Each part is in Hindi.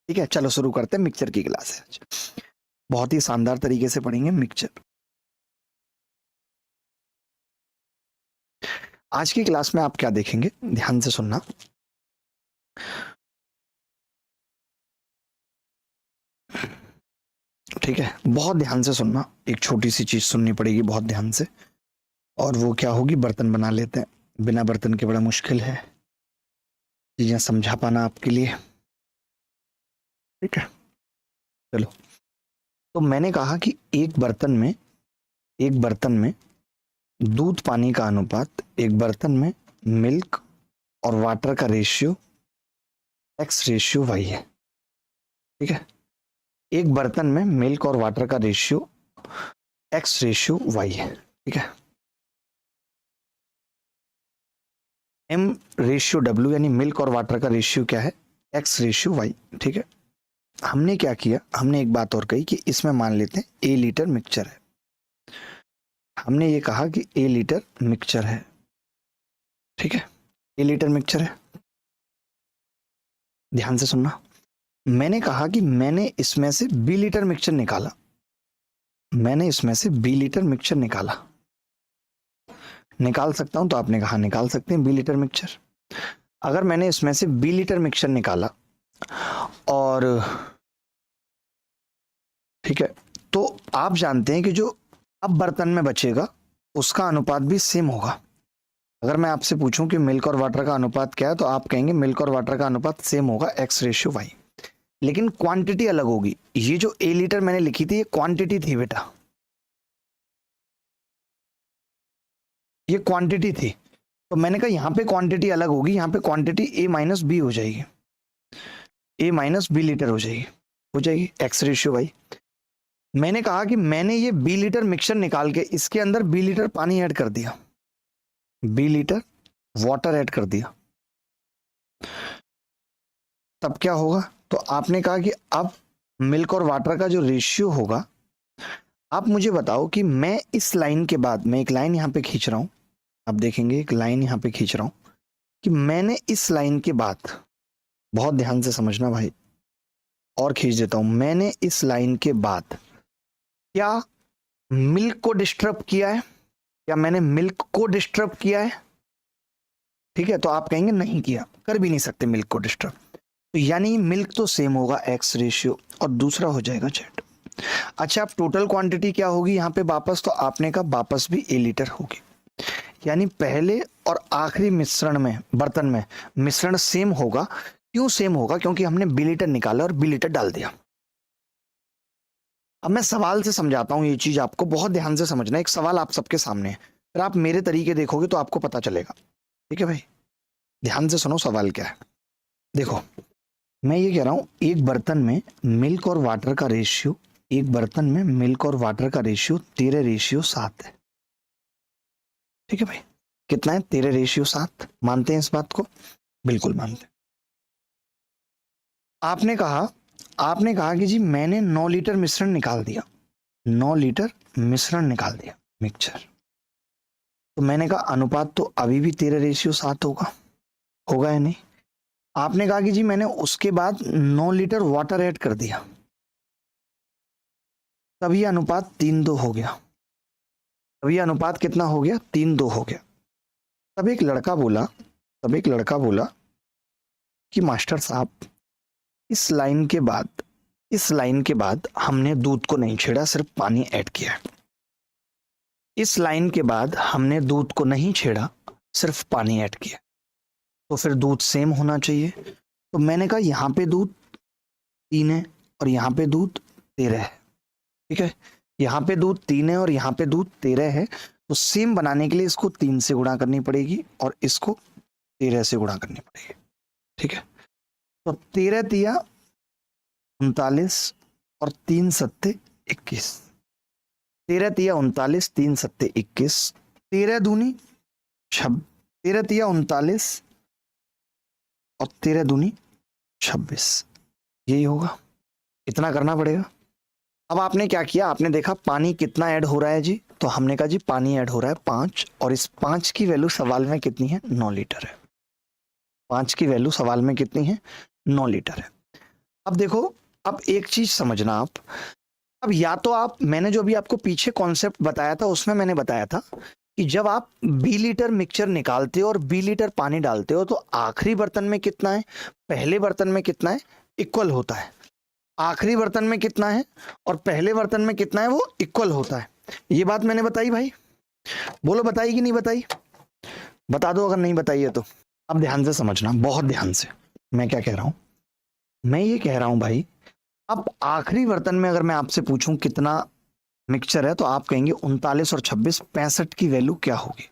ठीक है, चलो शुरू करते हैं। मिक्सचर की क्लास है आज, बहुत ही शानदार तरीके से पढ़ेंगे मिक्सचर। आज की क्लास में आप क्या देखेंगे, ध्यान से सुनना। ठीक है, बहुत ध्यान से सुनना। एक छोटी सी चीज सुननी पड़ेगी बहुत ध्यान से, और वो क्या होगी, बर्तन बना लेते हैं। बिना बर्तन के बड़ा मुश्किल है चीजें समझा पाना आपके लिए। ठीक है, चलो। तो मैंने कहा कि एक बर्तन में दूध पानी का अनुपात, एक बर्तन में मिल्क और वाटर का रेशियो एक्स रेशियो वाई है। ठीक है, एक बर्तन में मिल्क और वाटर का रेशियो एक्स रेशियो वाई है। ठीक है, एम रेशियो डब्ल्यू यानी मिल्क और वाटर का रेशियो क्या है, एक्स रेशियो वाई। ठीक है, हमने क्या किया, हमने एक बात और कही कि इसमें मान लेते हैं ए लीटर मिक्सचर है। हमने ये कहा कि ए लीटर मिक्सचर है। ठीक है, ए लीटर मिक्सचर है। ध्यान से सुनना। मैंने कहा कि मैंने इसमें से बी लीटर मिक्सचर निकाला। मैंने इसमें से बी लीटर मिक्सचर निकाल सकता हूं, तो आपने कहा निकाल सकते हैं बी लीटर मिक्सचर। अगर मैंने इसमें से बी लीटर मिक्सचर निकाला और ठीक है, तो आप जानते हैं कि जो अब बर्तन में बचेगा उसका अनुपात भी सेम होगा। अगर मैं आपसे पूछूं कि मिल्क और वाटर का अनुपात क्या है, तो आप कहेंगे मिल्क और वाटर का अनुपात सेम होगा, एक्स रेशियो वाई। लेकिन क्वांटिटी अलग होगी। ये जो ए लीटर मैंने लिखी थी, ये क्वांटिटी थी बेटा, ये क्वांटिटी थी। तो मैंने कहा यहां पे क्वांटिटी अलग होगी, यहां पे क्वांटिटी ए माइनस बी हो जाएगी, ए माइनस बी लीटर हो जाएगी एक्स रेशियो वाई। मैंने कहा कि मैंने ये बी लीटर मिक्सचर निकाल के इसके अंदर बी लीटर पानी ऐड कर दिया, बी लीटर वाटर ऐड कर दिया, तब क्या होगा। तो आपने कहा कि अब मिल्क और वाटर का जो रेशियो होगा, आप मुझे बताओ कि मैं इस लाइन के बाद, मैं एक लाइन यहां पे खींच रहा हूं, आप देखेंगे एक लाइन यहां पे खींच रहा हूं कि मैंने इस लाइन के बाद, बहुत ध्यान से समझना भाई, और खींच देता हूं, मैंने इस लाइन के बाद क्या मिल्क को डिस्टर्ब किया है, क्या मैंने मिल्क को डिस्टर्ब किया है। ठीक है, तो आप कहेंगे नहीं किया, कर भी नहीं सकते मिल्क को डिस्टर्ब। तो यानी मिल्क तो सेम होगा एक्स रेशियो, और दूसरा हो जाएगा जेड। अच्छा, अब टोटल क्वांटिटी क्या होगी यहाँ पे वापस, तो आपने कहा वापस भी ए लीटर होगी। यानी पहले और आखिरी मिश्रण में, बर्तन में मिश्रण सेम होगा। क्यों सेम होगा, क्योंकि हमने बी लीटर निकाला और बी लीटर डाल दिया। अब मैं सवाल से समझाता हूं, ये चीज आपको बहुत ध्यान से समझना है। एक सवाल आप सबके सामने है, फिर आप मेरे तरीके देखोगे तो आपको पता चलेगा। ठीक है भाई, ध्यान से सुनो सवाल क्या है। देखो, मैं ये कह रहा हूं एक बर्तन में मिल्क और वाटर का रेशियो, एक बर्तन में मिल्क और वाटर का रेशियो 13:7 है। ठीक है भाई, कितना है, 13:7। मानते हैं इस बात को, बिल्कुल मानते हैं। आपने कहा कि जी मैंने 9 लीटर मिश्रण निकाल दिया, 9 लीटर मिश्रण निकाल दिया मिक्सचर। तो मैंने कहा अनुपात तो अभी भी 13:7 होगा या नहीं। आपने कहा कि जी मैंने उसके बाद 9 लीटर वाटर ऐड कर दिया, तभी अनुपात 3:2 हो गया। तभी अनुपात कितना हो गया, 3:2 हो गया। तब एक लड़का बोला कि मास्टर साहब, इस लाइन के बाद हमने दूध को नहीं छेड़ा, सिर्फ पानी ऐड किया। इस लाइन के बाद हमने दूध को नहीं छेड़ा, सिर्फ पानी ऐड किया, तो फिर दूध सेम होना चाहिए। तो मैंने कहा यहां पे दूध 3 है और यहां पे दूध 13 है। ठीक है, यहां पे दूध 3 है और यहां पे दूध 13 है, तो सेम बनाने के लिए इसको 3 से गुणा करनी पड़ेगी और इसको 13 से गुणा करनी पड़ेगी। ठीक है, तो 13 तिया 39 और 3 सत्ते 21, 13 तिया 39, 3 सत्ते 21, 13 दूनी 13 तिया 39 और 13 दूनी 26, यही होगा। इतना करना पड़ेगा। अब आपने क्या किया, आपने देखा पानी कितना ऐड हो रहा है जी, तो हमने कहा जी पानी ऐड हो रहा है 5, और इस 5 की वैल्यू सवाल में कितनी है, 9 लीटर है। 5 की वैल्यू सवाल में कितनी है, 9 लीटर है। अब देखो, अब एक चीज समझना आप, अब या तो आप, मैंने जो भी आपको पीछे कॉन्सेप्ट बताया था उसमें मैंने बताया था कि जब आप 20 लीटर मिक्सचर निकालते हो और 20 लीटर पानी डालते हो तो आखिरी बर्तन में कितना है, पहले बर्तन में कितना है, इक्वल होता है। आखिरी बर्तन में कितना है और पहले बर्तन में कितना है, वो इक्वल होता है। ये बात मैंने बताई भाई? बोलो बताई कि नहीं बताई? बता दो अगर नहीं बताई है तो। अब ध्यान से समझना, बहुत ध्यान से। मैं क्या कह रहा हूं, मैं ये कह रहा हूं भाई, अब आखिरी बर्तन में अगर मैं आपसे पूछूं कितना मिक्सचर है तो आप कहेंगे 39 और 26, 65 की वैल्यू क्या होगी?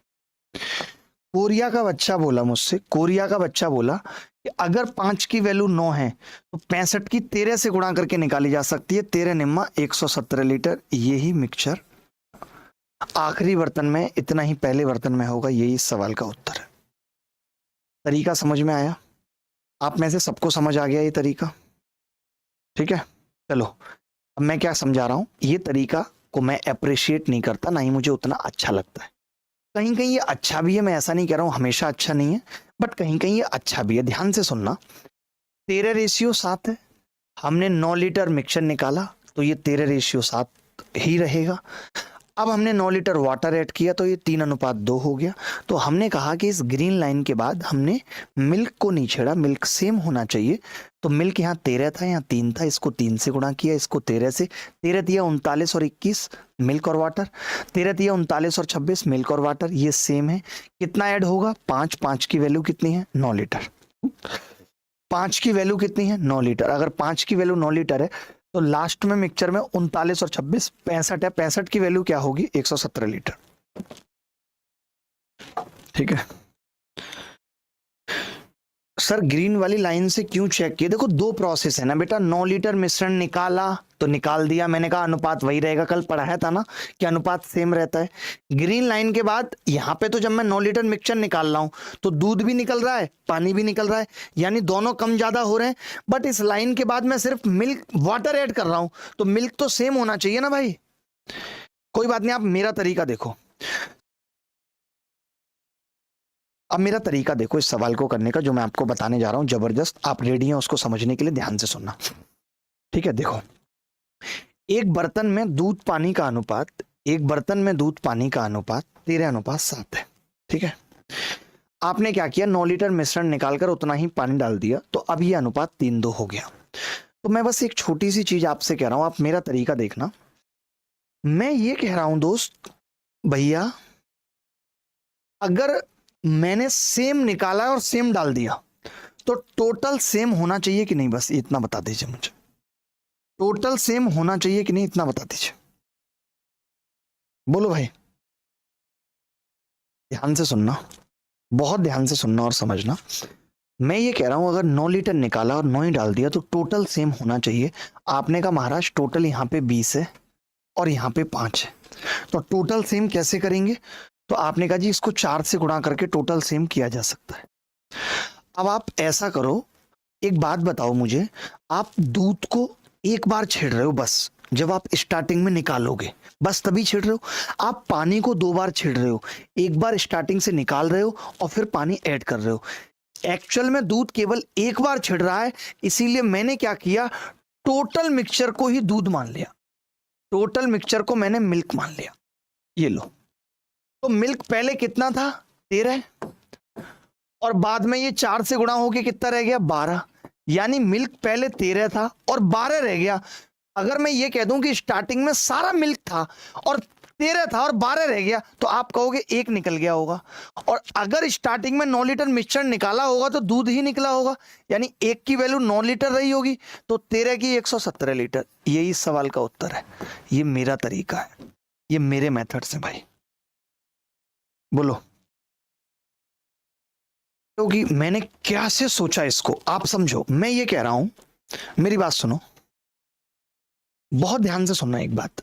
कोरिया का बच्चा बोला मुझसे, कोरिया का बच्चा बोला कि अगर 5 की वैल्यू 9 है तो 65 की 13 से गुणा करके निकाली जा सकती है। 13 निम्मा 117 लीटर, यही मिक्सचर आखिरी बर्तन में इतना ही पहले बर्तन में होगा। यही इस सवाल का उत्तर है। तरीका समझ में आया? आप में से सबको समझ आ गया ये तरीका? ठीक है, चलो अब मैं क्या समझा रहा हूं, ये तरीका को मैं अप्रिशिएट नहीं करता, ना ही मुझे उतना अच्छा लगता है। कहीं कहीं ये अच्छा भी है, मैं ऐसा नहीं कह रहा हूं हमेशा अच्छा नहीं है, बट कहीं कहीं ये अच्छा भी है। ध्यान से सुनना, 13:7 है। हमने 9 लीटर मिक्सचर निकाला तो ये 13:7 ही रहेगा। अब हमने 9 लीटर वाटर ऐड किया तो ये 3:2 हो गया। तो हमने कहा कि इस ग्रीन लाइन के बाद हमने मिल्क को नहीं छेड़ा, मिल्क सेम होना चाहिए। तो मिल्क यहाँ 13 था, यहाँ 3 था, इसको 3 से गुणा किया, इसको 13 से। 13 तिया 39 और 21 मिल्क और वाटर, 13 तिया 39 और 26 मिल्क और वाटर, ये सेम है। कितना ऐड होगा? 5। 5 की वैल्यू कितनी है? 9 लीटर। 5 की वैल्यू कितनी है? 9 लीटर। अगर 5 की वैल्यू 9 लीटर है तो लास्ट में मिक्सचर में 39 और 26 65 है। 65 की वैल्यू क्या होगी? 117 लीटर। ठीक है सर, ग्रीन वाली लाइन से क्यों चेक किया? देखो दो प्रोसेस है ना बेटा। 9 लीटर मिश्रण निकाला तो निकाल दिया, मैंने कहा अनुपात वही रहेगा, कल पढ़ाया था ना कि अनुपात सेम रहता है। ग्रीन लाइन के बाद यहाँ पे तो जब मैं 9 लीटर मिक्सचर निकाल रहा हूं तो दूध भी निकल रहा है, पानी भी निकल रहा है, यानी दोनों कम ज्यादा हो रहे हैं। बट इस लाइन के बाद मैं सिर्फ मिल्क वाटर ऐड कर रहा हूं तो मिल्क तो सेम होना चाहिए ना भाई। कोई बात नहीं, आप मेरा तरीका देखो। अब मेरा तरीका देखो इस सवाल को करने का, जो मैं आपको बताने जा रहा हूं जबरदस्त। आप रेडी हैं उसको समझने के लिए? ध्यान से सुनना, ठीक है? देखो, एक बर्तन में दूध पानी का अनुपात, एक बर्तन में दूध पानी का अनुपात 13:7 है। ठीक है, आपने क्या किया? 9 लीटर मिश्रण निकालकर उतना ही पानी डाल दिया तो अब ये अनुपात 3:2 हो गया। तो मैं बस एक छोटी सी चीज आपसे कह रहा हूं, आप मेरा तरीका देखना। मैं ये कह रहा हूं दोस्त भैया, अगर मैंने सेम निकाला और सेम डाल दिया तो टोटल सेम होना चाहिए कि नहीं? बस इतना बता दीजिए मुझे, टोटल सेम होना चाहिए कि नहीं, इतना बता दीजिए। बोलो भाई, ध्यान से सुनना, बहुत ध्यान से सुनना और समझना। मैं ये कह रहा हूं अगर 9 लीटर निकाला और 9 ही डाल दिया तो टोटल सेम होना चाहिए। आपने कहा महाराज टोटल यहाँ पे 20 है और यहाँ पे 5 है, तो टोटल सेम कैसे करेंगे? तो आपने कहा जी इसको 4 से गुणा करके टोटल सेम किया जा सकता है। अब आप ऐसा करो, एक बात बताओ मुझे, आप दूध को एक बार छेड़ रहे हो बस, जब आप स्टार्टिंग में निकालोगे बस तभी छेड़ रहे हो। आप पानी को 2 बार छेड़ रहे हो, एक बार स्टार्टिंग से निकाल रहे हो और फिर पानी ऐड कर रहे हो। एक्चुअल में दूध केवल एक बार छिड़ रहा है, इसीलिए मैंने क्या किया, टोटल मिक्सचर को ही दूध मान लिया, टोटल मिक्सचर को मैंने मिल्क मान लिया। ये लो, तो मिल्क पहले कितना था? 13, और बाद में ये 4 से गुणा होके कितना रह गया? 12। यानी मिल्क पहले 13 था और 12 रह गया। अगर मैं ये कह दूं कि स्टार्टिंग में सारा मिल्क था और 13 था और 12 रह गया तो आप कहोगे एक निकल गया होगा। और अगर स्टार्टिंग में 9 लीटर मिक्सचर निकाला होगा तो दूध ही निकला होगा, यानी एक की वैल्यू 9 लीटर रही होगी तो 13 की 117 लीटर। यही सवाल का उत्तर है। ये मेरा तरीका है, ये मेरे मेथड से भाई। बोलो, क्योंकि मैंने कैसे सोचा इसको आप समझो। मैं ये कह रहा हूं, मेरी बात सुनो, बहुत ध्यान से सुनना एक बात।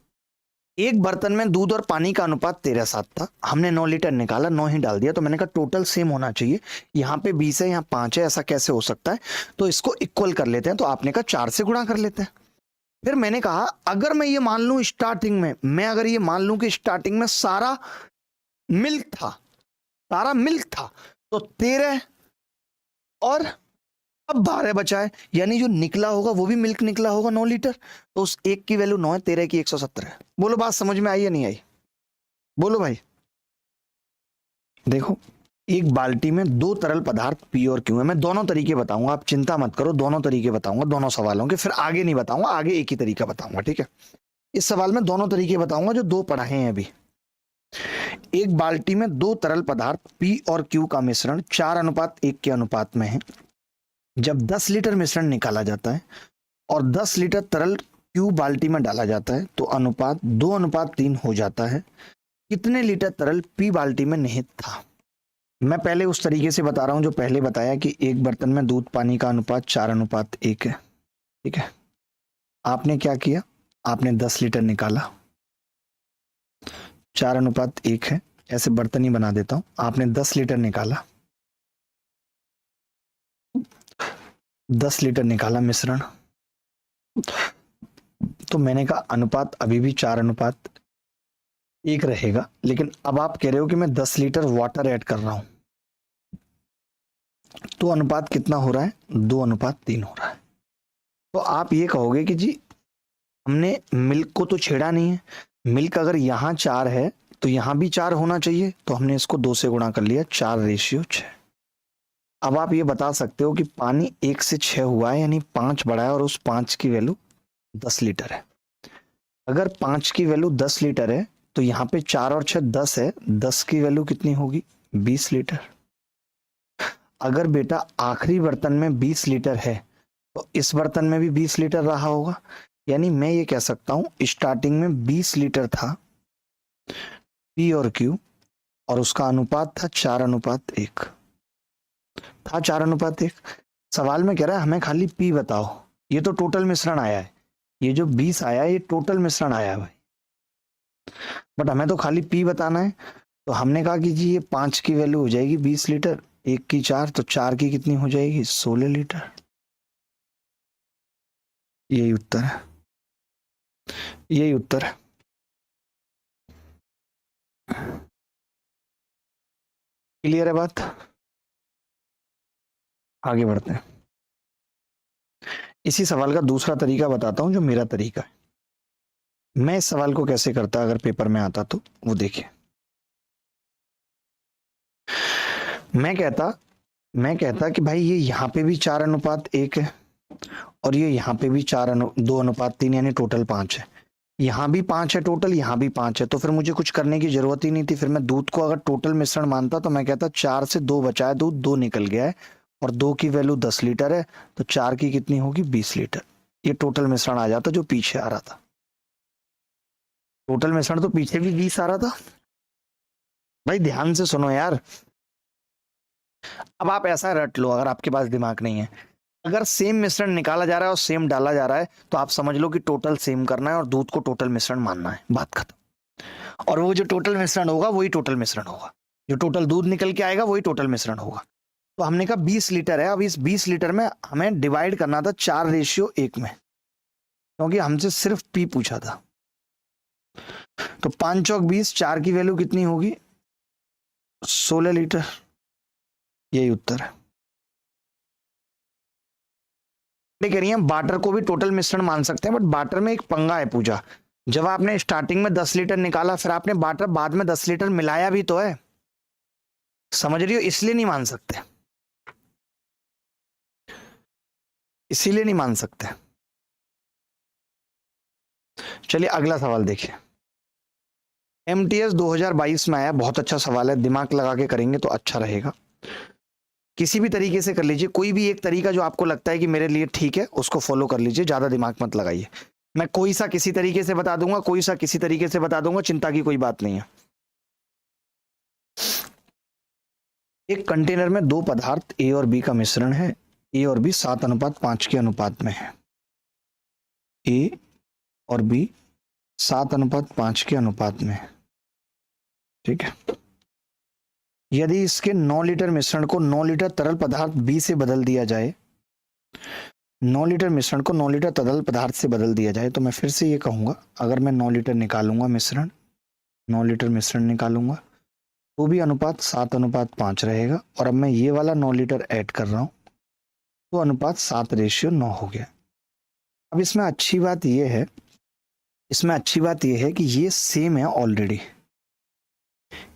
एक बर्तन में दूध और पानी का अनुपात 13:7 था, हमने 9 लीटर निकाला, 9 ही डाल दिया, तो मैंने कहा टोटल सेम होना चाहिए। यहाँ पे 20 है, यहाँ 5 है, ऐसा कैसे हो सकता है? तो इसको इक्वल कर लेते हैं। तो आपने कहा 4 से गुणा कर लेते हैं। फिर मैंने कहा अगर मैं ये मान लूं स्टार्टिंग में, मैं अगर ये मान लूं कि स्टार्टिंग में सारा मिल्क था, सारा मिल्क था, तो 13 और अब 12 बचा है, यानी जो निकला होगा वो भी मिल्क निकला होगा 9 लीटर, तो उस एक की वैल्यू 9 है, 13 की 170 है। बोलो बात समझ में आई या नहीं आई? बोलो भाई। देखो, एक बाल्टी में दो तरल पदार्थ पी और क्यू है। मैं दोनों तरीके बताऊंगा, आप चिंता मत करो, दोनों तरीके बताऊंगा दोनों सवालों के, फिर आगे नहीं बताऊंगा, आगे एक ही तरीका बताऊंगा, ठीक है? इस सवाल में दोनों तरीके बताऊंगा जो दो पढ़ाए हैं अभी। एक बाल्टी में दो तरल पदार्थ पी और क्यू का मिश्रण 4:1 के अनुपात में है। जब 10 लीटर मिश्रण निकाला जाता है और 10 लीटर तरल क्यू बाल्टी में डाला जाता है तो अनुपात 2:3 हो जाता है। कितने लीटर तरल पी बाल्टी में निहित था? मैं पहले उस तरीके से बता रहा हूं जो पहले बताया कि एक बर्तन में दूध पानी का अनुपात 4:1 है, ठीक है? आपने क्या किया, आपने 10 लीटर निकाला, 4:1 है, ऐसे बर्तन ही बना देता हूं। आपने 10 लीटर निकाला, 10 लीटर निकाला मिश्रण, तो मैंने कहा अनुपात अभी भी 4:1 रहेगा, लेकिन अब आप कह रहे हो कि मैं 10 लीटर वाटर ऐड कर रहा हूं, तो अनुपात कितना हो रहा है? 2:3 हो रहा है। तो आप ये कहोगे कि जी हमने मिल्क को तो छेड़ा नहीं है, मिल्क अगर यहां 4 है तो यहां भी 4 होना चाहिए, तो हमने इसको 2 से गुणा कर लिया, 4:6। अब आप ये बता सकते हो कि पानी 1 से 6 हुआ है, यानी 5 बढ़ा है, और उस 5 की वैल्यू 10 लीटर है। अगर 5 की वैल्यू 10 लीटर है तो यहाँ पे 4 और 6 10 है, 10 की वैल्यू कितनी होगी? 20 लीटर। अगर बेटा आखिरी बर्तन में 20 लीटर है तो इस बर्तन में भी 20 लीटर रहा होगा, यानी मैं ये कह सकता हूं स्टार्टिंग में 20 लीटर था पी और क्यू, और उसका अनुपात था 4:1 था, 4:1। सवाल में कह रहा है हमें खाली पी बताओ, ये तो टोटल मिश्रण आया है, ये जो 20 आया है ये टोटल मिश्रण आया है भाई, बट हमें तो खाली पी बताना है। तो हमने कहा कि जी ये 5 की वैल्यू हो जाएगी 20 लीटर, 1 की 4, तो 4 की कितनी हो जाएगी? 16 लीटर। यही उत्तर है, यही उत्तर है। क्लियर है बात? आगे बढ़ते हैं। इसी सवाल का दूसरा तरीका बताता हूं जो मेरा तरीका है। मैं इस सवाल को कैसे करता अगर पेपर में आता तो वो देखिए। मैं कहता कि भाई ये यहाँ पे भी 4:1 है, और ये यहाँ पे भी 2:3, यानी टोटल 5 है। यहाँ भी 5 है टोटल, यहाँ भी 5 है, तो फिर मुझे कुछ करने की जरूरत ही नहीं थी। फिर मैं दूध को अगर टोटल मिश्रण मानता तो मैं कहता 4 से 2 बचा है दूध, 2 निकल गया है, और 2 की वैल्यू 10 लीटर है, तो 4 की कितनी होगी? 20 लीटर। ये टोटल मिश्रण आ जाता जो पीछे आ रहा था। टोटल मिश्रण तो पीछे भी 20 आ रहा था। भाई ध्यान से सुनो यार, अब आप ऐसा रट लो अगर आपके पास दिमाग नहीं है, अगर सेम मिश्रण निकाला जा रहा है और सेम डाला जा रहा है तो आप समझ लो कि टोटल सेम करना है और दूध को टोटल मिश्रण मानना है, बात खत्म। और वो जो टोटल मिश्रण होगा वही टोटल मिश्रण होगा, जो टोटल दूध निकल के आएगा वही टोटल मिश्रण होगा। तो हमने कहा 20 लीटर है, अब इस 20 लीटर में हमें डिवाइड करना था 4:1 में, क्योंकि हमसे सिर्फ पी पूछा था। तो 5 चौक 20, 4 की वैल्यू कितनी होगी? 16 लीटर। यही उत्तर है। कह रही है बाटर को भी टोटल मिश्रण मान सकते हैं, बट बाटर में एक पंगा है पूजा, जब आपने स्टार्टिंग में 10 लीटर निकाला फिर आपने बाटर बाद में 10 लीटर मिलाया भी तो है, समझ रही हो? इसलिए नहीं मान सकते, इसीलिए नहीं मान सकते। चलिए अगला सवाल देखिए। एमटीएस 2022 में आया, बहुत अच्छा सवाल है, दिमाग लगा के करेंगे तो अच्छा रहेगा। किसी भी तरीके से कर लीजिए, कोई भी एक तरीका जो आपको लगता है कि मेरे लिए ठीक है उसको फॉलो कर लीजिए, ज्यादा दिमाग मत लगाइए। मैं कोई सा किसी तरीके से बता दूंगा, कोई सा किसी तरीके से बता दूंगा, चिंता की कोई बात नहीं है। एक कंटेनर में दो पदार्थ ए और बी का मिश्रण है, ए और बी 7:5 के अनुपात में है। ए और बी 7:5 के अनुपात में है, ठीक है? यदि इसके 9 लीटर मिश्रण को 9 लीटर तरल पदार्थ बी से बदल दिया जाए, 9 लीटर मिश्रण को 9 लीटर तरल पदार्थ से बदल दिया जाए, तो मैं फिर से ये कहूंगा, अगर मैं 9 लीटर निकालूंगा मिश्रण, 9 लीटर मिश्रण निकालूंगा तो भी अनुपात 7:5 रहेगा। और अब मैं ये वाला 9 लीटर ऐड कर रहा हूं, तो अनुपात 7:9 हो गया। अब इसमें अच्छी बात यह है कि ये सेम है ऑलरेडी।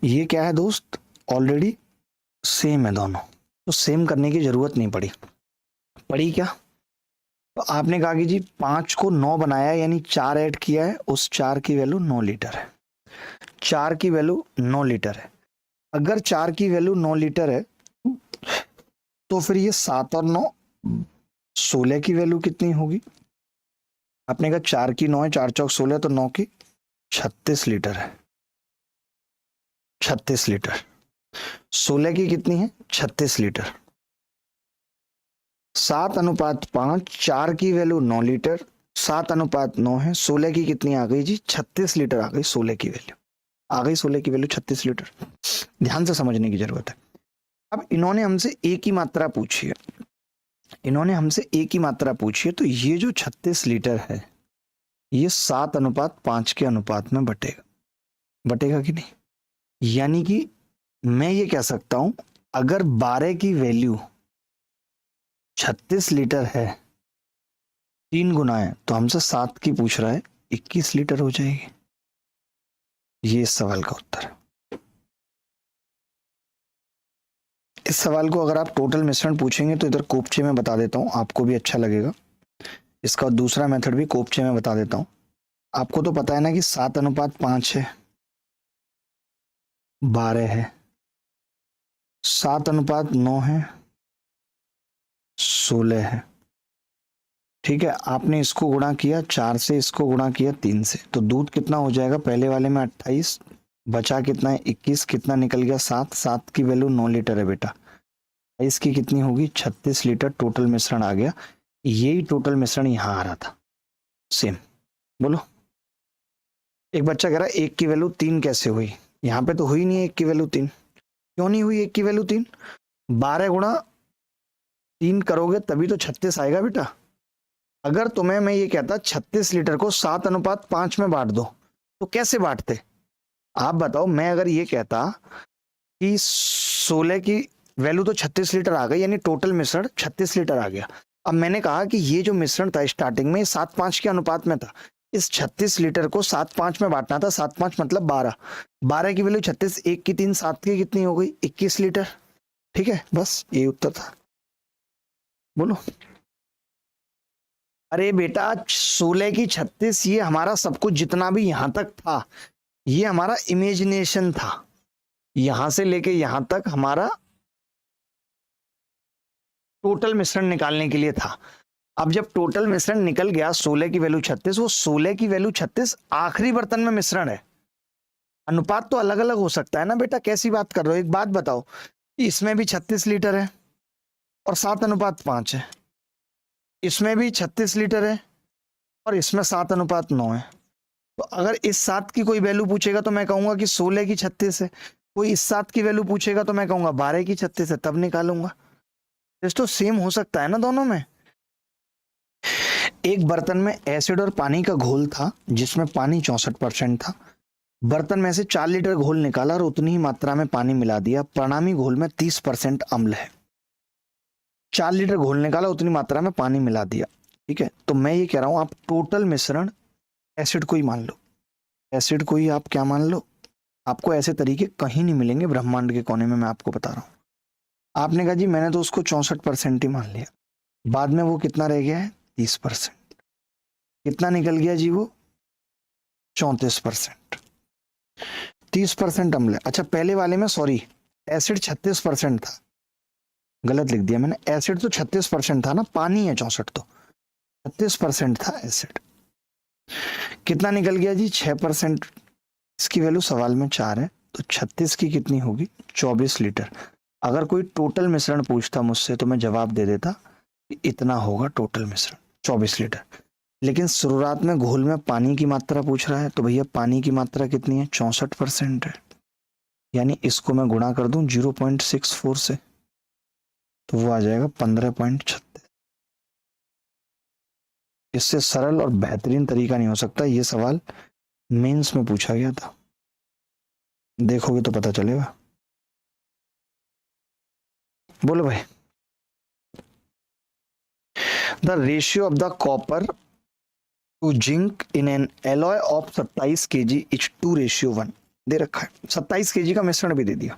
ये क्या है दोस्त, ऑलरेडी सेम है दोनों, तो सेम करने की जरूरत नहीं पड़ी क्या? तो आपने कहा कि जी 5 को 9 बनाया यानी 4 ऐड किया है, उस 4 की वैल्यू 9 लीटर है। 4 की वैल्यू 9 लीटर है। अगर 4 की वैल्यू 9 लीटर है तो फिर ये 7 और 9 16 की वैल्यू कितनी होगी? आपने कहा 4 की 9 है, 4 चौक 16, तो 9 की 36 लीटर है। 36 लीटर। 16 की कितनी है? 36 लीटर। 7:5, 4 की वैल्यू 9 लीटर, 7:9 है, 16 की कितनी आ गई जी? 36 लीटर आ गई। 16 की वैल्यू आ गई, 16 की वैल्यू 36 लीटर। ध्यान से समझने की जरूरत है। अब इन्होंने हमसे एक ही मात्रा पूछी है, तो ये जो 36 लीटर है ये 7:5 के अनुपात में बटेगा कि नहीं? यानी कि मैं ये कह सकता हूं, अगर 12 की वैल्यू 36 लीटर है, 3 गुना है, तो हमसे 7 की पूछ रहा है, 21 लीटर हो जाएगी। ये इस सवाल का उत्तर है। इस सवाल को अगर आप टोटल मिश्रण पूछेंगे तो इधर कोपचे में बता देता हूं, आपको भी अच्छा लगेगा। इसका दूसरा मेथड भी कोपचे में बता देता हूं। आपको तो पता है ना कि 7:5 है, 12 है, 7:9 है, 16 है। ठीक है, आपने इसको गुणा किया 4 से, इसको गुणा किया 3 से, तो दूध कितना हो जाएगा? पहले वाले में 28, बचा कितना है? 21, कितना निकल गया? 7। 7 की वैल्यू 9 लीटर है बेटा, इसकी कितनी होगी? 36 लीटर टोटल मिश्रण आ गया। यही टोटल मिश्रण यहां आ रहा था, सेम। बोलो। एक बच्चा कह रहा है 1 की वैल्यू 3 कैसे हुई? यहां पे तो हुई नहीं है 1 की वैल्यू 3। क्यों नहीं हुई 1 की वैल्यू 3? 12 गुणा 3 करोगे तभी तो 36 आएगा बेटा। अगर तुम्हें मैं ये कहता 36 लीटर को 7:5 में बांट दो, तो कैसे बांटते? आप बताओ। मैं अगर ये कहता कि 16 की वैल्यू तो 36 लीटर आ गई, यानी टोटल मिश्रण 36 लीटर आ गया। अब मैंने कहा कि ये जो मिश्रण था स्टार्टिंग में 7:5 के अनुपात में था, इस 36 लीटर को 7:5 में बांटना था। 7:5 मतलब 12। 12 की वैल्यू 36, 1 की 3, 7 की कितनी हो गई? 21 लीटर। ठीक है, बस ये उत्तर था। बोलो। अरे बेटा 16 की 36, ये हमारा सब कुछ जितना भी यहां तक था, ये हमारा इमेजिनेशन था। यहां से लेके यहां तक हमारा टोटल मिश्रण निकालने के लिए था। अब जब टोटल मिश्रण निकल गया 16 की वैल्यू 36, वो 16 की वैल्यू 36 आखिरी बर्तन में मिश्रण है। अनुपात तो अलग अलग हो सकता है ना बेटा, कैसी बात कर रहे हो? एक बात बताओ, इसमें भी 36 लीटर है और 7:5 है, इसमें भी 36 लीटर है और इसमें 7:9 है। तो अगर इस 7 की कोई वैल्यू पूछेगा तो मैं कहूंगा कि 16 की 36 है। कोई इस 7 की वैल्यू पूछेगा तो मैं कहूंगा 12 की 36 है, तब निकालूंगा। तो सेम हो सकता है ना दोनों में। एक बर्तन में एसिड और पानी का घोल था जिसमें पानी 64% था। बर्तन में से 4 लीटर घोल निकाला और उतनी ही मात्रा में पानी मिला दिया। परिणामी घोल में 30% अम्ल है। 4 लीटर घोल निकाला, उतनी मात्रा में पानी मिला दिया। ठीक है, तो मैं ये कह रहा हूं आप टोटल मिश्रण एसिड को ही मान लो। एसिड को ही आप क्या मान लो? आपको ऐसे तरीके कहीं नहीं मिलेंगे ब्रह्मांड के कोने में, मैं आपको बता रहा हूं। आपने कहा जी मैंने तो उसको 64% ही मान लिया, बाद में वो कितना रह गया है? 30%। कितना निकल गया जी? वो 34%। 30% अम्ल है। अच्छा, पहले वाले में सॉरी, एसिड 36% था, गलत लिख दिया मैंने। एसिड तो 36% था ना, पानी है 64, तो 36% था एसिड। कितना निकल गया जी? 6%। इसकी वैल्यू सवाल में 4 है, तो 36 की कितनी होगी? 24 लीटर। अगर कोई टोटल मिश्रण पूछता मुझसे तो मैं जवाब दे देता कि इतना होगा टोटल मिश्रण, 24 लीटर। लेकिन शुरुआत में घोल में पानी की मात्रा पूछ रहा है, तो भैया पानी की मात्रा कितनी है? 64% है। यानी इसको मैं गुणा कर दूं 0.64 से, तो वो आ जाएगा 15.36। इससे सरल और बेहतरीन तरीका नहीं हो सकता। ये सवाल मेंस में पूछा गया था, देखोगे तो पता चलेगा। बोलो भाई। The ratio of the copper two zinc in an alloy of 27 kg is 2:1 दे रखा है। 27 kg का मिश्रण भी दे दिया।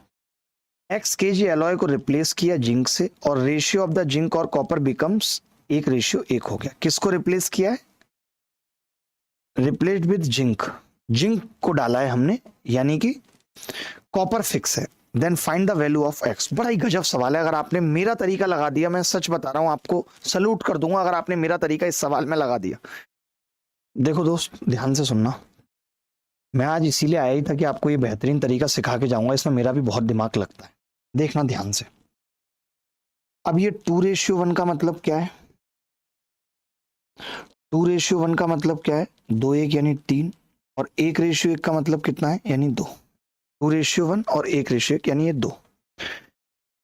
x kg एलॉय को रिप्लेस किया जिंक से और रेशियो ऑफ द जिंक और कॉपर बिकम्स 1:1 हो गया। किसको रिप्लेस किया है? रिप्लेस्ड विद जिंक, जिंक को डाला है हमने, यानी कि कॉपर फिक्स है। Then find the value of x। बड़ा ही गजब सवाल है। अगर आपने मेरा तरीका लगा दिया, मैं सच बता रहा हूं, आपको सल्यूट कर दूंगा अगर आपने मेरा तरीका इस सवाल में लगा दिया। देखो दोस्त, ध्यान से सुनना, मैं आज इसीलिए आया ही था कि आपको ये बेहतरीन तरीका सिखा के जाऊंगा। इसमें मेरा भी बहुत दिमाग लगता है, देखना ध्यान से। अब ये 2:1 का मतलब क्या है? 2:1 का मतलब क्या है? 2:1 यानी 3, और 1:1 का मतलब कितना है? यानी 2। 2:1 और 1:1 यानी ये 2।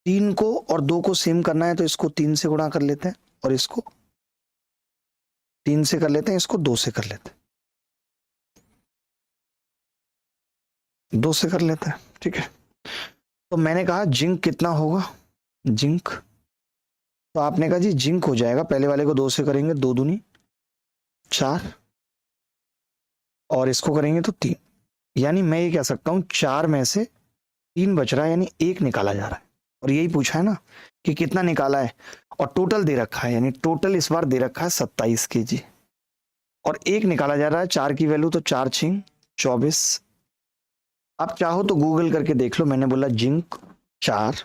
3 को और 2 को सेम करना है तो इसको 3 से गुणा कर लेते हैं और इसको 3 से कर लेते हैं, इसको 2 से कर लेते हैं, 2 से कर लेते हैं, ठीक है। तो मैंने कहा जिंक कितना होगा? जिंक, तो आपने कहा जी जिंक हो जाएगा, पहले वाले को 2 से करेंगे, 2 दूनी 4, और इसको करेंगे तो 3, यानी मैं ये कह सकता हूं 4 में से 3 बच रहा है, यानी 1 निकाला जा रहा है। और यही पूछा है ना कि कितना निकाला है, और टोटल दे रखा है, यानी टोटल इस बार दे रखा है 27 kg, और 1 निकाला जा रहा है। 4 की वैल्यू तो 4 6 24। आप चाहो तो गूगल करके देख लो, मैंने बोला जिंक 4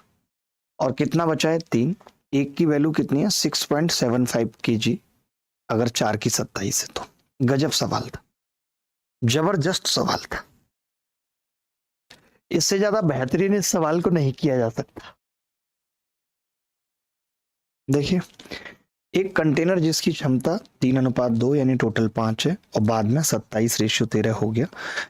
और कितना बचा है 3, 1 की वैल्यू कितनी है? 6.75 kg। अगर 4 की 27 है तो गजब सवाल था, जबरदस्त सवाल था। इससे ज्यादा बेहतरीन इस सवाल को नहीं किया जा सकता। देखिए, एक कंटेनर जिसकी क्षमता 3:2 यानी टोटल 5 है, और बाद में 27:13 हो गया।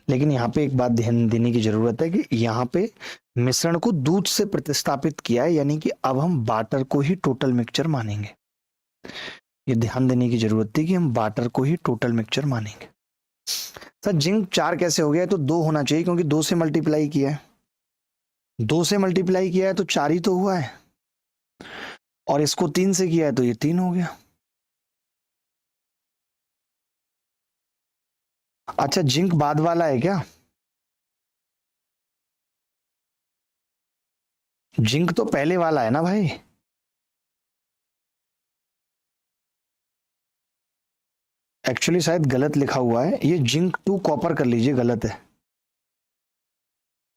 लेकिन यहाँ पे एक बात ध्यान देने की जरूरत है कि यहाँ पे मिश्रण को दूध से प्रतिस्थापित किया है, यानी कि अब हम वाटर को ही टोटल मिक्सचर मानेंगे। ये ध्यान देने की जरूरत थी कि हम वाटर को ही टोटल मिक्सचर मानेंगे। सर जिंक 4 कैसे हो गया? तो 2 होना चाहिए, क्योंकि 2 से मल्टीप्लाई किया है, 2 से मल्टीप्लाई किया है तो 4 ही तो हुआ है, और इसको 3 से किया है तो ये 3 हो गया। अच्छा, जिंक बाद वाला है क्या? जिंक तो पहले वाला है ना भाई। एक्चुअली शायद गलत लिखा हुआ है, ये जिंक 2 कॉपर कर लीजिए, गलत है,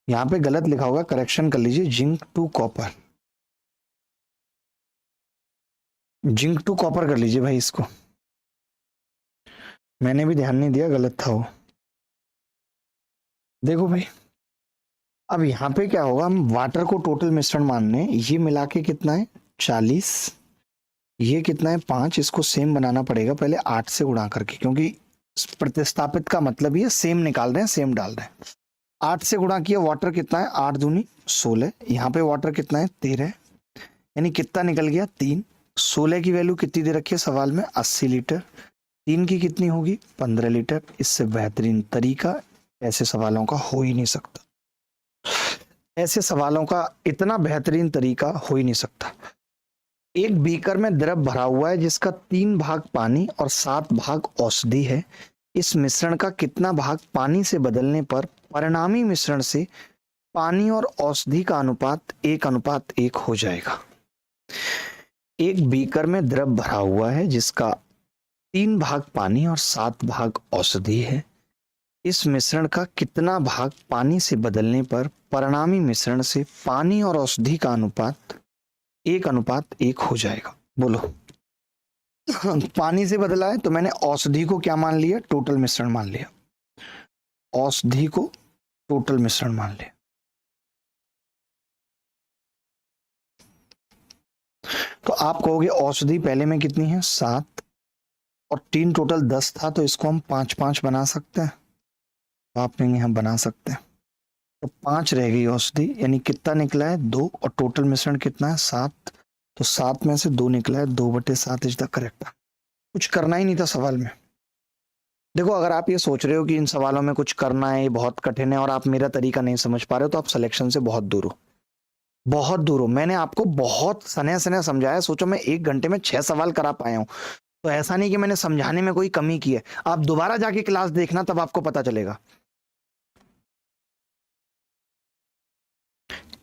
यहां पे गलत लिखा होगा, करेक्शन कर लीजिए, जिंक 2 कॉपर, जिंक 2 कॉपर कर लीजिए भाई इसको। मैंने भी ध्यान नहीं दिया, गलत था वो। देखो भाई, अब यहाँ पे क्या होगा, हम वाटर को टोटल मिश्रण मानने, ये मिला के कितना है 40, ये कितना है 5, इसको सेम बनाना पड़ेगा पहले 8 से गुणा करके, क्योंकि प्रतिस्थापित का मतलब ये सेम निकाल रहे हैं, सेम डाल रहे हैं। 8 से गुणा किया, वाटर कितना है 8 दूनी 16, यहाँ पे वाटर कितना है 13, यानी कितना निकल गया 3। 16 की वैल्यू कितनी दे रखी है सवाल में? 80 लीटर। 3 की कितनी होगी? 15 लीटर। इससे बेहतरीन तरीका ऐसे सवालों का हो ही नहीं सकता, ऐसे सवालों का इतना बेहतरीन तरीका हो ही नहीं सकता। एक बीकर में द्रव भरा हुआ है जिसका 3 भाग पानी और 7 भाग औषधि है। इस मिश्रण का कितना भाग पानी से बदलने पर परिणामी मिश्रण से पानी और औषधि का अनुपात 1:1 हो जाएगा? एक बीकर में द्रव भरा हुआ है जिसका 3 भाग पानी और 7 भाग औषधि है। इस मिश्रण का कितना भाग पानी से बदलने पर परिणामी मिश्रण से पानी और औषधि का अनुपात 1:1 हो जाएगा? बोलो। पानी से बदला है तो मैंने औषधि को क्या मान लिया? टोटल मिश्रण मान लिया, औषधि को टोटल मिश्रण मान लिया। तो आप कहोगे औषधि पहले में कितनी है 7, और 3 टोटल 10 था, तो इसको हम 5-5 बना सकते हैं। तो आप कहेंगे हम बना सकते हैं, तो 5 रह गई औषधि, यानी कितना निकला है 2, और टोटल मिश्रण कितना है 7, तो 7 में से 2 निकला है, 2/7 इज द करेक्ट। कुछ करना ही नहीं था सवाल में। देखो, अगर आप ये सोच रहे हो कि इन सवालों में कुछ करना है, ये बहुत कठिन है, और आप मेरा तरीका नहीं समझ पा रहे हो, तो आप सिलेक्शन से बहुत दूर हो। बहुत दूर हो। मैंने आपको बहुत सने सने समझाया, सोचो मैं 1 घंटे में 6 सवाल करा पाया हूं, तो ऐसा नहीं कि मैंने समझाने में कोई कमी की है। आप दोबारा जाके क्लास देखना, तब आपको पता चलेगा।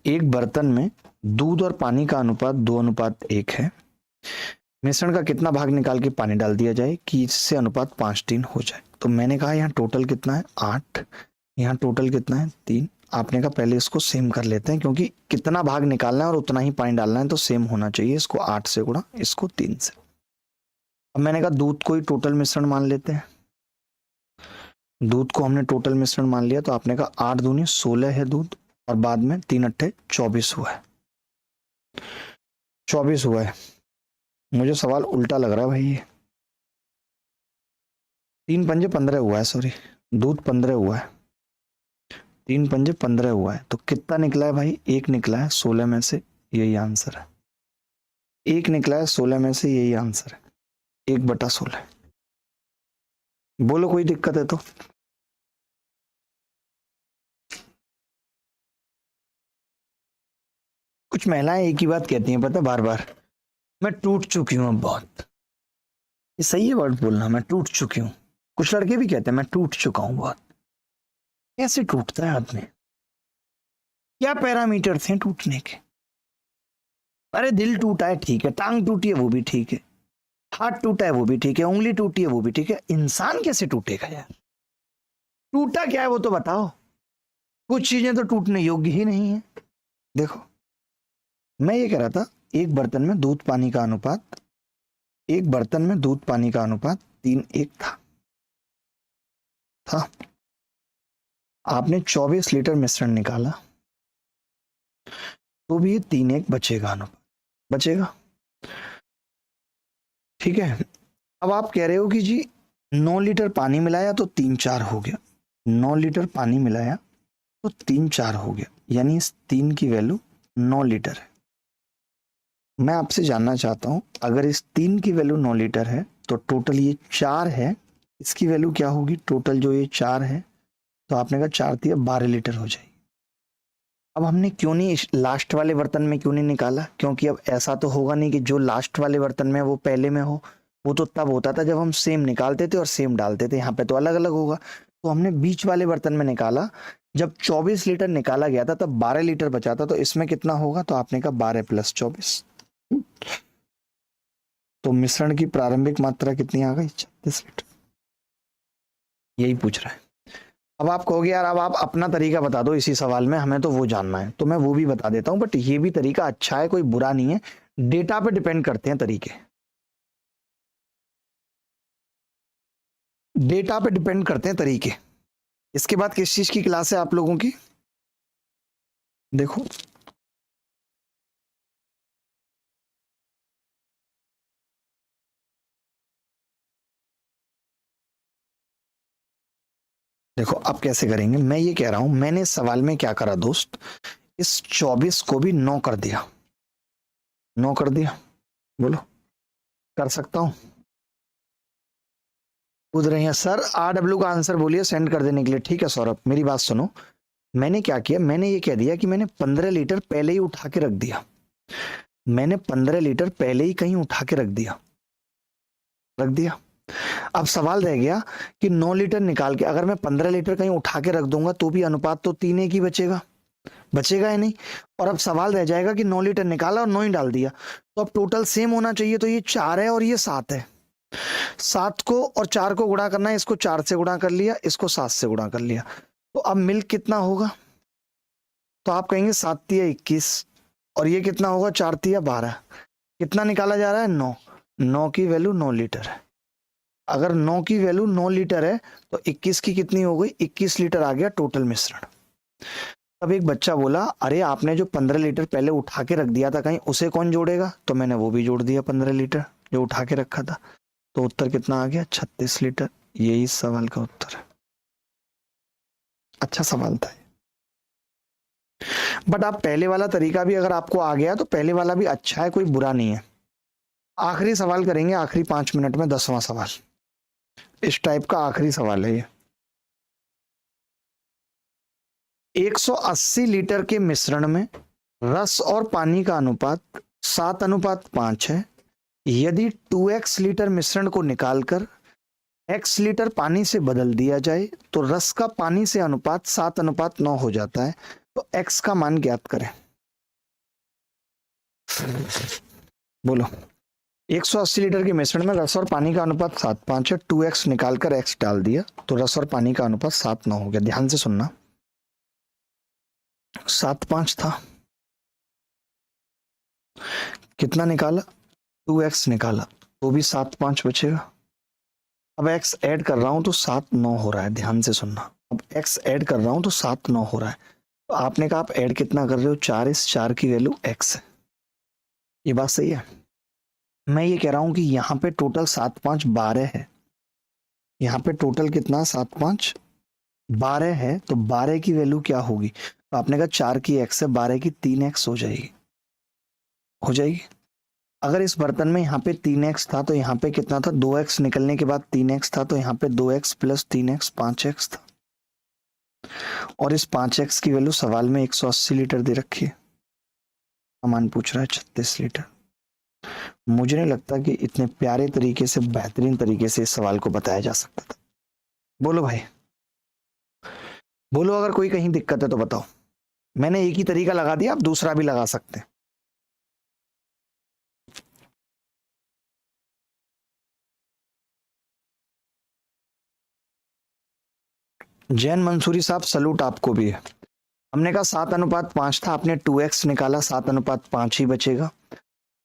एक बर्तन में दूध और पानी का अनुपात 2:1 है। मिश्रण का कितना भाग निकाल के पानी डाल दिया जाए कि इससे अनुपात 5:3 हो जाए। तो मैंने कहा यहाँ टोटल कितना है 8, यहाँ टोटल कितना है 3। आपने कहा पहले इसको सेम कर लेते हैं, क्योंकि कितना भाग निकालना है और उतना ही पानी डालना है तो सेम होना चाहिए। इसको 8 से गुणा, इसको 3 से। अब मैंने कहा दूध को ही टोटल मिश्रण मान लेते हैं। दूध को हमने टोटल मिश्रण मान लिया, तो आपने कहा 8 दूनी 16 है दूध, और बाद में 3 अट्ठे 24 हुआ है। 24 हुआ है। मुझे सवाल उल्टा लग रहा है भाई, ये 3 पंजे 15 हुआ है, सॉरी, दूध 15 हुआ है, 3 पंजे 15 हुआ है। तो कितना निकला है भाई, 1 निकला है 16 में से, यही आंसर है। 1 निकला है 16 में से, यही आंसर है, 1/16। बोलो कोई दिक्कत है तो। कुछ महिलाएं एक ही बात कहती हैं पता, बार बार, मैं टूट चुकी हूं अब बहुत। ये सही है वर्ड बोलना, मैं टूट चुकी हूं। कुछ लड़के भी कहते हैं मैं टूट चुका हूं बहुत। कैसे टूटता है आदमी, क्या पैरामीटर थे टूटने के? अरे दिल टूटा है ठीक है, टांग टूटी है वो भी ठीक है, हाथ टूटा है वो भी ठीक है, उंगली टूटी है वो भी ठीक है, इंसान कैसे टूटेगा यार? टूटा क्या है वो तो बताओ। कुछ चीजें तो टूटने योग्य ही नहीं है। देखो मैं ये कह रहा था, एक बर्तन में दूध पानी का अनुपात, एक बर्तन में दूध पानी का अनुपात 3:1 था। आपने 24 लीटर मिश्रण निकाला, तो भी ये 3:1 बचेगा, अनुपात बचेगा। ठीक है। अब आप कह रहे हो कि जी 9 लीटर पानी मिलाया तो 3:4 हो गया, 9 लीटर पानी मिलाया तो 3:4 हो गया, यानी इस 3 की वैल्यू 9 लीटर है। मैं आपसे जानना चाहता हूं, अगर इस 3 की वैल्यू 9 लीटर है तो टोटल ये 4 है, इसकी वैल्यू क्या होगी? टोटल जो ये 4 है, तो आपने कहा 4 दिया 12 लीटर हो जाएगी। अब हमने क्यों नहीं लास्ट वाले बर्तन में क्यों नहीं निकाला? क्योंकि अब ऐसा तो होगा नहीं कि जो लास्ट वाले बर्तन में वो पहले में हो। वो तो तब होता था जब हम सेम निकालते थे और सेम डालते थे, यहाँ पे तो अलग अलग होगा। तो हमने बीच वाले बर्तन में निकाला, जब 24 लीटर निकाला गया था तब 12 लीटर बचा था, तो इसमें कितना होगा? तो आपने कहा 12 + 24, तो मिश्रण की प्रारंभिक मात्रा कितनी आ गई? 36 लीटर। यही पूछ रहा है। अब आप कहोगे यार अब आप अपना तरीका बता दो इसी सवाल में, हमें तो वो जानना है, तो मैं वो भी बता देता हूं, बट ये भी तरीका अच्छा है, कोई बुरा नहीं है। डेटा पे डिपेंड करते हैं तरीके, डेटा पे डिपेंड करते हैं तरीके। इसके बाद किस चीज की क्लास है आप लोगों की? देखो देखो अब कैसे करेंगे, मैं ये कह रहा हूं, मैंने इस सवाल में क्या करा दोस्त, इस 24 को भी 9 कर दिया, 9 कर दिया। बोलो कर सकता हूं? पूछ रहे हैं सर RW का आंसर बोलिए सेंड कर देने के लिए। ठीक है सौरभ, मेरी बात सुनो, मैंने क्या किया, मैंने ये कह दिया कि मैंने 15 लीटर पहले ही उठा के रख दिया, मैंने 15 लीटर पहले ही कहीं उठा के रख दिया, रख दिया। अब सवाल रह गया कि 9 लीटर निकाल के अगर मैं 15 लीटर कहीं उठा के रख दूंगा तो भी अनुपात तो 3:1 ही बचेगा, बचेगा या नहीं? और अब सवाल रह जाएगा कि 9 लीटर निकाला और 9 ही डाल दिया, तो अब टोटल सेम होना चाहिए। तो ये 4 है और ये 7 है, 7 को और 4 को गुणा करना है, इसको 4 से गुणा कर लिया, इसको 7 से गुणा कर लिया, तो अब मिल कितना होगा? तो आप कहेंगे 7 तिया 21, और ये कितना होगा? 4 तिया 12। कितना निकाला जा रहा है? 9। 9 की वैल्यू 9 लीटर है। अगर 9 की वैल्यू 9 लीटर है तो 21 की कितनी हो गई? 21 लीटर आ गया टोटल मिश्रण। अब एक बच्चा बोला अरे आपने जो 15 लीटर पहले उठा के रख दिया था कहीं उसे कौन जोड़ेगा? तो मैंने वो भी जोड़ दिया 15 लीटर जो उठा के रखा था, तो उत्तर कितना आ गया? 36 लीटर। यही इस सवाल का उत्तर है। अच्छा सवाल था, बट आप पहले वाला तरीका भी अगर आपको आ गया तो पहले वाला भी अच्छा है, कोई बुरा नहीं है। आखिरी सवाल करेंगे, आखिरी 5 मिनट में 10वां सवाल, इस टाइप का आखिरी सवाल है ये। 180 लीटर के मिश्रण में रस और पानी का अनुपात 7:5 है। यदि 2x लीटर मिश्रण को निकालकर x लीटर पानी से बदल दिया जाए तो रस का पानी से अनुपात 7:9 हो जाता है। तो x का मान ज्ञात करें। बोलो। 180 लीटर के मिश्रण में रस और पानी का अनुपात 7:5 है। 2x निकालकर x डाल दिया तो रस और पानी का अनुपात 7:9 हो गया। ध्यान से सुनना, 7:5 था, कितना निकाला, 2x निकाला तो भी 7:5 बचेगा। अब x ऐड कर रहा हूं तो 7:9 हो रहा है। ध्यान से सुनना, अब x ऐड कर रहा हूं तो 7:9 हो रहा है। तो आपने कहा आप ऐड कितना कर रहे हो, 4, इस 4 की वैल्यू x है। ये बात सही है। मैं ये कह रहा हूं कि यहाँ पे टोटल 7:5 12 है। यहाँ पे टोटल कितना, 7:5 12 है। तो 12 की वैल्यू क्या होगी, तो आपने कहा 4 की x है, 12 की 3x हो जाएगी, हो जाएगी। अगर इस बर्तन में यहाँ पे 3x था तो यहाँ पे कितना था, 2x निकलने के बाद 3x था, तो यहाँ पे 2x प्लस 3x 5x था। और इस 5x की वैल्यू सवाल में 180 लीटर दे रखी है, सामान पूछ रहा है 36 लीटर। मुझे नहीं लगता कि इतने प्यारे तरीके से, बेहतरीन तरीके से इस सवाल को बताया जा सकता था। बोलो भाई, बोलो, अगर कोई कहीं दिक्कत है तो बताओ। मैंने एक ही तरीका लगा दिया, आप दूसरा भी लगा सकते हैं। जैन मंसूरी साहब, सलूट आपको भी है। हमने कहा 7:5 था, आपने 2x निकाला, 7:5 ही बचेगा।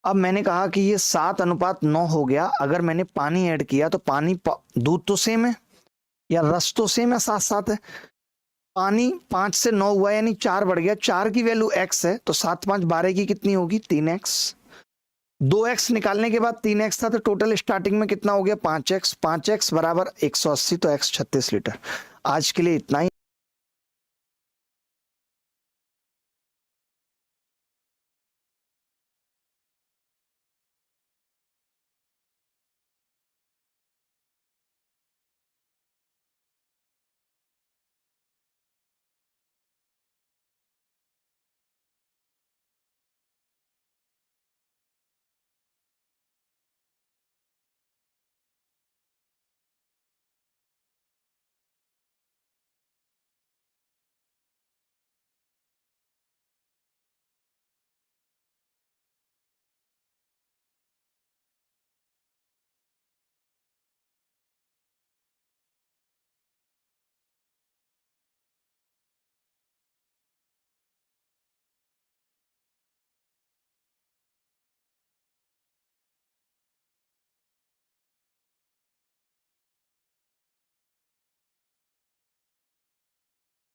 अब मैंने कहा कि ये 7:9 हो गया। अगर मैंने पानी ऐड किया तो पानी, दूध तो सेम है या रस तो सेम है, साथ साथ है। पानी 5 से 9 हुआ यानी 4 बढ़ गया, 4 की वैल्यू x है तो 7×5 12 की कितनी होगी, 3x। 2x निकालने के बाद 3x था तो टोटल स्टार्टिंग में कितना हो गया, 5x। 5x बराबर 180, तो x 36 लीटर। आज के लिए इतना ही।